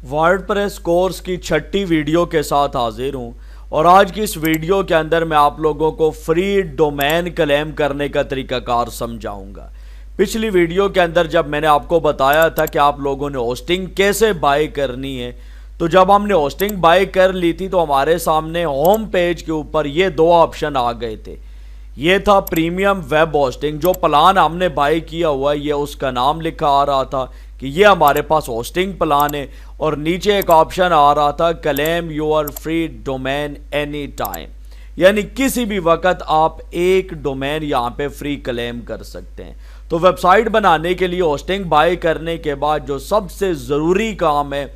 WordPress course की छठी video के साथ हाजिर हूँ और आज की इस वीडियो के अंदर मैं आप लोगों को फ्री डोमेन क्लेम करने का तरीकाकार समझाऊंगा। पिछली वीडियो के अंदर जब मैंने आपको बताया था कि आप लोगों ने होस्टिंग कैसे बाय करनी है, तो जब हमने होस्टिंग बाय कर ली थी तो हमारे सामने होम पेज के ऊपर ये दो ऑप्शन आ गए थे। ये था प्रीमियम वेब होस्टिंग, जो प्लान हमने बाय किया हुआ है ये उसका नाम लिखा आ रहा था कि ये हमारे पास होस्टिंग प्लान है, और नीचे एक ऑप्शन आ रहा था claim your free domain any time, यानी किसी भी वक्त आप एक डोमेन यहाँ पे फ्री क्लेम कर सकते हैं। तो वेबसाइट बनाने के लिए होस्टिंग बाय करने के बाद जो सबसे ज़रूरी काम है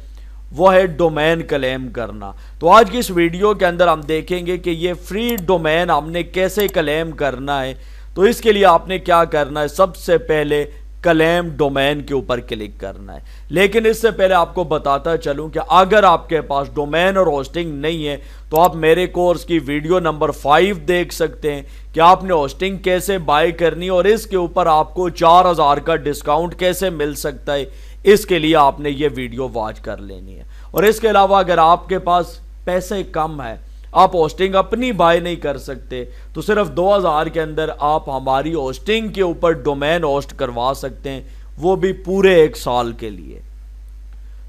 वो है डोमेन क्लेम करना। तो आज की इस वीडियो के अंदर हम देखेंगे कि ये फ्री डोमेन हमने कैसे क्लेम करना है। तो इसके लिए आपने क्या करना है, सबसे पहले क्लेम डोमेन के ऊपर क्लिक करना है। लेकिन इससे पहले आपको बताता चलूं कि अगर आपके पास डोमेन और होस्टिंग नहीं है तो आप मेरे कोर्स की वीडियो नंबर 5 देख सकते हैं कि आपने होस्टिंग कैसे बाय करनी और इसके ऊपर आपको 4000 का डिस्काउंट कैसे मिल सकता है। इसके लिए आपने ये वीडियो वॉच कर लेनी है। और इसके अलावा अगर आपके पास पैसे कम है, आप होस्टिंग अपनी बाय नहीं कर सकते, तो सिर्फ 2000 के अंदर आप हमारी होस्टिंग के ऊपर डोमेन होस्ट करवा सकते हैं, वो भी पूरे 1 साल के लिए।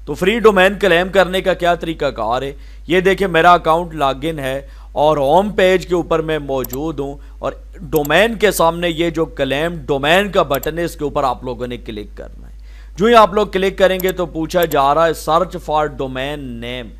तो फ्री डोमेन क्लेम करने का क्या तरीकाकार है, ये देखिए मेरा अकाउंट लॉगिन है और होम पेज के ऊपर मैं मौजूद हूं और डोमेन के सामने ये जो क्लेम डोमेन का बटन है इसके ऊपर आप लोगों ने क्लिक करना है। जो ही आप लोग क्लिक करेंगे तो पूछा जा रहा है search for domain name.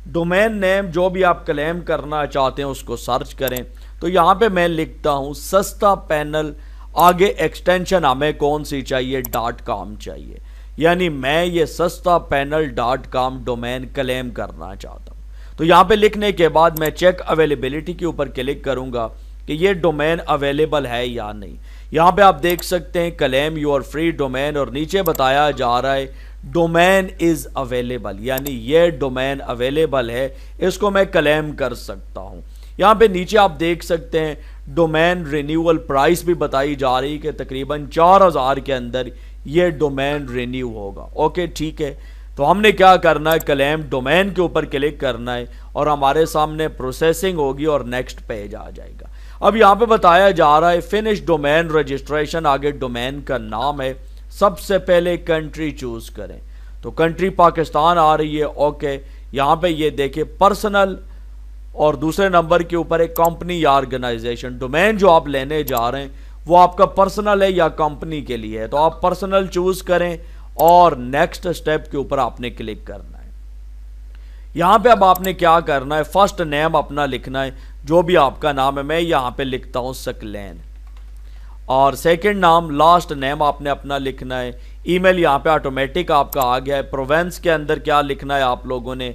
Domain name जो भी आप क्लेम करना चाहते हैं उसको सर्च करें। तो यहाँ पे मैं लिखता हूँ सस्ता पैनल, आगे एक्सटेंशन हमें कौन सी चाहिए, .com चाहिए, यानी मैं ये सस्ता पैनल .com डोमेन क्लेम करना चाहता हूँ। तो यहाँ पे लिखने के बाद मैं चेक अवेलेबिलिटी के ऊपर क्लिक करूँगा कि ये डोमेन अवेलेबल है या नहीं। यहाँ पे आप देख सकते हैं क्लेम योर फ्री डोमेन और नीचे बताया जा रहा है डोमेन इज अवेलेबल, यानी ये डोमेन अवेलेबल है, इसको मैं क्लेम कर सकता हूँ। यहाँ पे नीचे आप देख सकते हैं डोमेन रिन्यूअल प्राइस भी बताई जा रही है कि तकरीबन 4000 के अंदर ये डोमेन रिन्यू होगा। ओके ठीक है, तो हमने क्या करना है, क्लेम डोमेन के ऊपर क्लिक करना है और हमारे सामने प्रोसेसिंग होगी और नेक्स्ट पेज आ जाएगा। अब यहाँ पे बताया जा रहा है फिनिश डोमेन रजिस्ट्रेशन, आगे डोमेन का नाम है, सबसे पहले कंट्री चूज करें। तो कंट्री पाकिस्तान आ रही है। ओके, यहाँ पे ये देखिए पर्सनल और दूसरे नंबर के ऊपर एक कंपनी या ऑर्गेनाइजेशन। डोमेन जो आप लेने जा रहे हैं वो आपका पर्सनल है या कंपनी के लिए है, तो आप पर्सनल चूज करें और नेक्स्ट स्टेप के ऊपर आपने क्लिक करना है। यहाँ पे अब आपने क्या करना है, फर्स्ट नेम अपना लिखना है, जो भी आपका नाम है। मैं यहाँ पे लिखता हूँ सकलैन, और सेकंड नाम लास्ट नेम आपने अपना लिखना है। ईमेल यहाँ पे ऑटोमेटिक आपका आ गया है। प्रोवेंस के अंदर क्या लिखना है आप लोगों ने,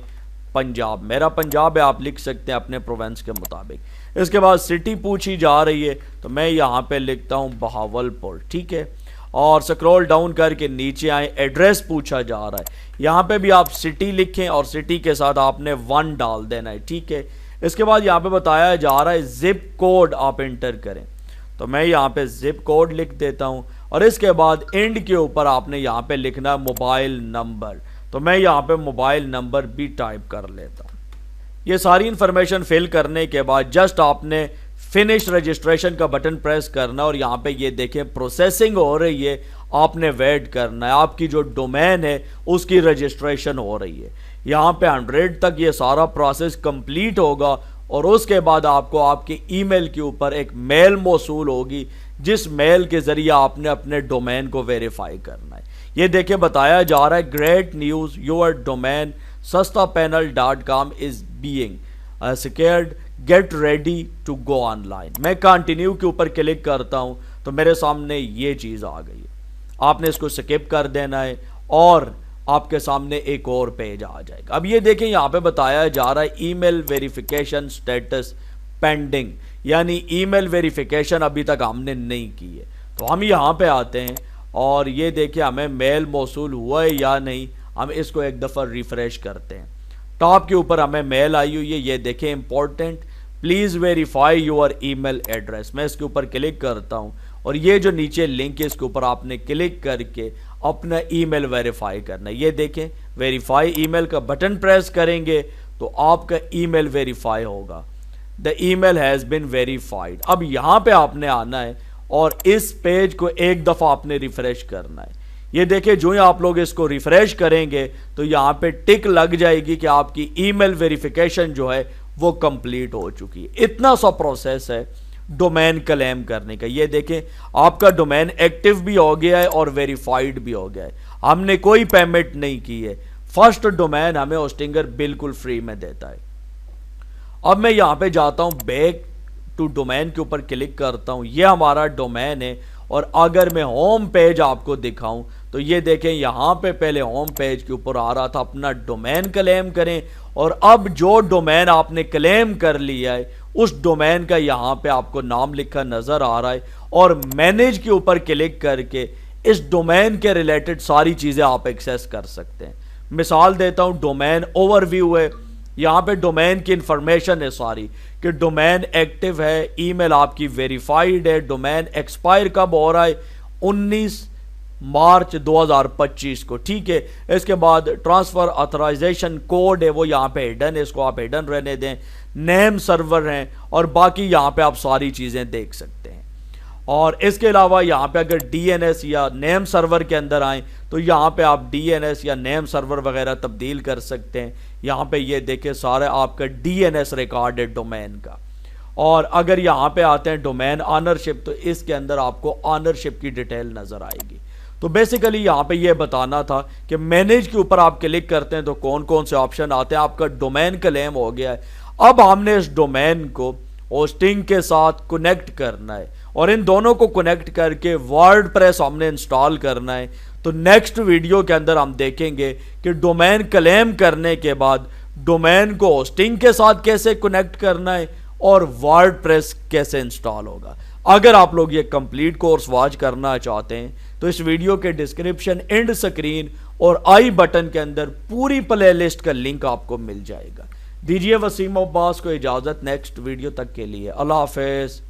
पंजाब, मेरा पंजाब है, आप लिख सकते हैं अपने प्रोवेंस के मुताबिक। इसके बाद सिटी पूछी जा रही है तो मैं यहाँ पे लिखता हूँ बहावलपुर, ठीक है। और स्क्रॉल डाउन करके नीचे आए, एड्रेस पूछा जा रहा है, यहाँ पे भी आप सिटी लिखें और सिटी के साथ आपने 1 डाल देना है, ठीक है। इसके बाद यहाँ पे बताया जा रहा है जिप कोड आप एंटर करें, तो मैं यहाँ पे जिप कोड लिख देता हूँ और इसके बाद एंड के ऊपर आपने यहाँ पे लिखना है मोबाइल नंबर, तो मैं यहाँ पे मोबाइल नंबर भी टाइप कर लेता हूँ। ये सारी इंफॉर्मेशन फिल करने के बाद जस्ट आपने फिनिश रजिस्ट्रेशन का बटन प्रेस करना और यहाँ पे ये देखें प्रोसेसिंग हो रही है, आपने वेट करना है, आपकी जो डोमेन है उसकी रजिस्ट्रेशन हो रही है। यहाँ पे 100 तक ये सारा प्रोसेस कंप्लीट होगा और उसके बाद आपको आपके ईमेल के ऊपर एक मेल मौसूल होगी, जिस मेल के जरिए आपने अपने डोमेन को वेरीफाई करना है। ये देखिए बताया जा रहा है ग्रेट न्यूज़, योर डोमेन सस्ता panel .com is being secured, get ready to go online. मैं कंटिन्यू के ऊपर क्लिक करता हूं तो मेरे सामने ये चीज़ आ गई है, आपने इसको स्किप कर देना है और आपके सामने एक और पेज आ जाएगा। अब ये देखें यहाँ पे बताया जा रहा है ईमेल वेरिफिकेशन स्टेटस पेंडिंग, यानी ईमेल वेरिफिकेशन अभी तक हमने नहीं की है। तो हम यहाँ पे आते हैं और ये देखिए हमें मेल मौसूल हुआ है या नहीं, हम इसको एक दफ़ा रिफ्रेश करते हैं। टॉप के ऊपर हमें मेल आई हुई है, ये देखें important, please verify your email address. मैं इसके ऊपर क्लिक करता हूँ और ये जो नीचे लिंक है इसके ऊपर आपने क्लिक करके अपना ईमेल वेरीफाई करना है। ये देखें, वेरीफाई ईमेल का बटन प्रेस करेंगे तो आपका ईमेल वेरीफाई होगा। The email has been verified. अब यहाँ पे आपने आना है और इस पेज को एक दफ़ा आपने रिफ्रेश करना है। ये देखिए, जो ही आप लोग इसको रिफ्रेश करेंगे तो यहाँ पे टिक लग जाएगी कि आपकी ईमेल वेरिफिकेशन जो है वो कंप्लीट हो चुकी है। इतना सा प्रोसेस है डोमेन क्लेम करने का। ये देखें, आपका डोमेन एक्टिव भी हो गया है और वेरीफाइड भी हो गया है। हमने कोई पेमेंट नहीं की है। फर्स्ट डोमेन हमें होस्टिंगर बिल्कुल फ्री में देता है। अब मैं यहाँ पे जाता हूँ, बैक टू डोमेन के ऊपर क्लिक करता हूँ। ये हमारा डोमेन है और अगर मैं होम पेज आपको दिखाऊं तो ये देखें, यहाँ पे पहले होम पेज के ऊपर आ रहा था अपना डोमेन क्लेम करें, और अब जो डोमेन आपने क्लेम कर लिया है उस डोमेन का यहाँ पे आपको नाम लिखा नजर आ रहा है, और मैनेज के ऊपर क्लिक करके इस डोमेन के रिलेटेड सारी चीजें आप एक्सेस कर सकते हैं। मिसाल देता हूं, डोमेन ओवरव्यू है, यहाँ पे डोमेन की इंफॉर्मेशन है सारी कि डोमेन एक्टिव है, ईमेल आपकी वेरीफाइड है, डोमेन एक्सपायर कब हो रहा है 19 मार्च 2025 को, ठीक है। इसके बाद ट्रांसफर ऑथराइजेशन कोड है वो यहाँ पे हिडन है, इसको आप हिडन रहने दें। नेम सर्वर हैं और बाकी यहाँ पे आप सारी चीज़ें देख सकते हैं। और इसके अलावा यहाँ पे अगर डीएनएस या नेम सर्वर के अंदर आए तो यहाँ पे आप डीएनएस या नेम सर्वर वगैरह तब्दील कर सकते हैं। यहाँ पे ये देखें, सारा आपका डीएनएस रिकॉर्ड है डोमेन का। और अगर यहाँ पे आते हैं डोमेन ऑनरशिप, तो इसके अंदर आपको ऑनरशिप की डिटेल नजर आएगी। तो बेसिकली यहाँ पे ये बताना था कि मैनेज के ऊपर आप क्लिक करते हैं तो कौन कौन से ऑप्शन आते हैं। आपका डोमेन क्लेम हो गया है। अब हमने इस डोमेन को होस्टिंग के साथ कनेक्ट करना है और इन दोनों को कनेक्ट करके वर्डप्रेस हमने इंस्टॉल करना है। तो नेक्स्ट वीडियो के अंदर हम देखेंगे कि डोमेन क्लेम करने के बाद डोमेन को होस्टिंग के साथ कैसे कनेक्ट करना है और वर्डप्रेस कैसे इंस्टॉल होगा। अगर आप लोग ये कंप्लीट कोर्स वॉच करना चाहते हैं तो इस वीडियो के डिस्क्रिप्शन, एंड स्क्रीन और आई बटन के अंदर पूरी प्लेलिस्ट का लिंक आपको मिल जाएगा। दीजिए वसीम अब्बास को इजाज़त, नेक्स्ट वीडियो तक के लिए अल्लाह हाफिज़।